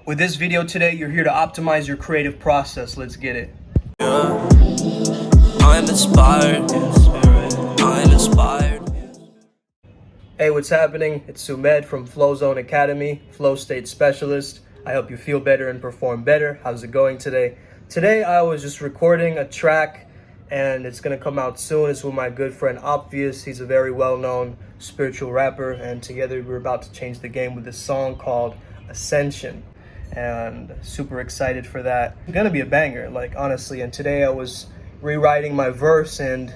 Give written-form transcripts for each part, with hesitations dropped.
With this video today, you're here to optimize your creative process. Let's get it. Yeah. I'm inspired. I'm inspired. Hey, what's happening? It's Sumed from Flow Zone Academy, Flow State Specialist. I hope you feel better and perform better. How's it going today? Today, I was just recording a track and it's gonna come out soon. It's with my good friend Obvious. He's a very well-known spiritual rapper, and together we're about to change the game with this song called Ascension. And super excited for that. It's gonna be a banger, like, honestly. And today I was rewriting my verse, and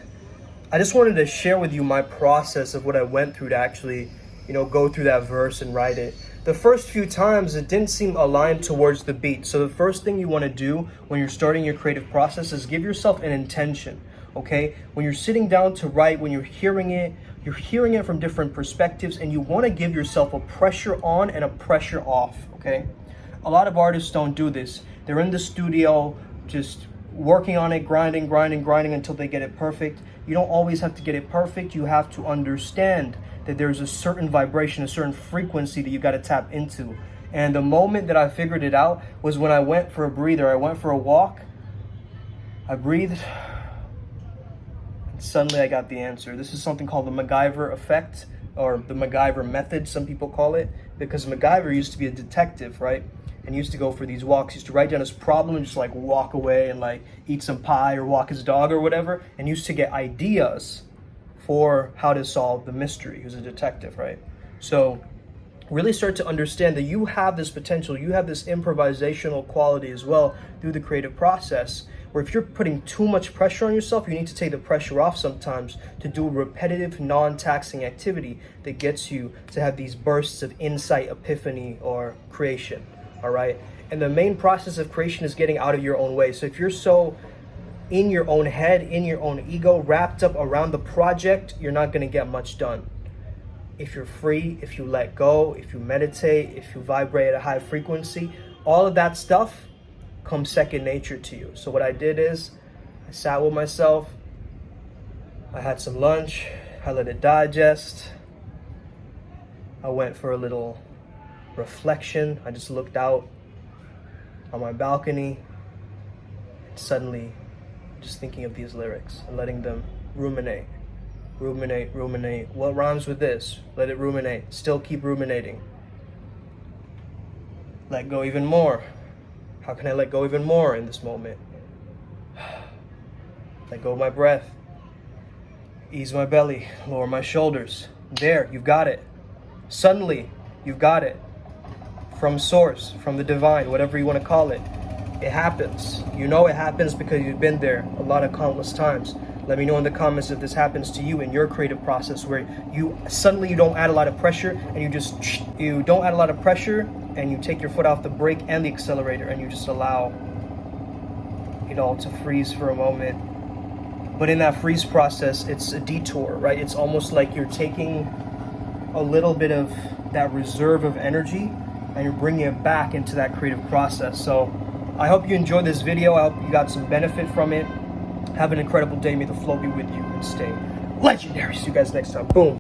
I just wanted to share with you my process of what I went through to actually, go through that verse and write it. The first few times it didn't seem aligned towards the beat. So the first thing you want to do when you're starting your creative process is give yourself an intention. Okay, when you're sitting down to write, when you're hearing it from different perspectives, and you want to give yourself a pressure on and a pressure off. Okay, a lot of artists don't do this. They're in the studio just working on it, grinding until they get it perfect. You don't always have to get it perfect. You have to understand that there's a certain vibration, a certain frequency that you got to tap into. And the moment that I figured it out was when I went for a breather. I went for a walk, I breathed, and suddenly I got the answer. This is something called the MacGyver effect, or the MacGyver method, some people call it, because MacGyver used to be a detective, right? And used to go for these walks, used to write down his problem and just like walk away and like eat some pie or walk his dog or whatever, and used to get ideas for how to solve the mystery. He was a detective, right? So really start to understand that you have this potential, you have this improvisational quality as well through the creative process, where if you're putting too much pressure on yourself, you need to take the pressure off sometimes to do a repetitive, non-taxing activity that gets you to have these bursts of insight, epiphany, or creation. All right. And the main process of creation is getting out of your own way. So if you're so in your own head, in your own ego, wrapped up around the project, you're not going to get much done. If you're free, if you let go, if you meditate, if you vibrate at a high frequency, all of that stuff comes second nature to you. So what I did is I sat with myself, I had some lunch, I let it digest, I went for a little reflection. I just looked out on my balcony, and suddenly just thinking of these lyrics and letting them ruminate. What rhymes with this? Let it ruminate. Still keep ruminating. Let go even more. How can I let go even more in this moment? Let go of my breath. Ease my belly. Lower my shoulders. There, you've got it. Suddenly, you've got it. From source, from the divine, whatever you want to call it. It happens. You know it happens because you've been there a lot of countless times. Let me know in the comments if this happens to you in your creative process, where you don't add a lot of pressure, and you don't add a lot of pressure, and you take your foot off the brake and the accelerator, and you just allow it all to freeze for a moment. But in that freeze process, it's a detour, right? It's almost like you're taking a little bit of that reserve of energy and you're bringing it back into that creative process. So I hope you enjoyed this video. I hope you got some benefit from it. Have an incredible day. May the flow be with you and stay legendary. See you guys next time. Boom.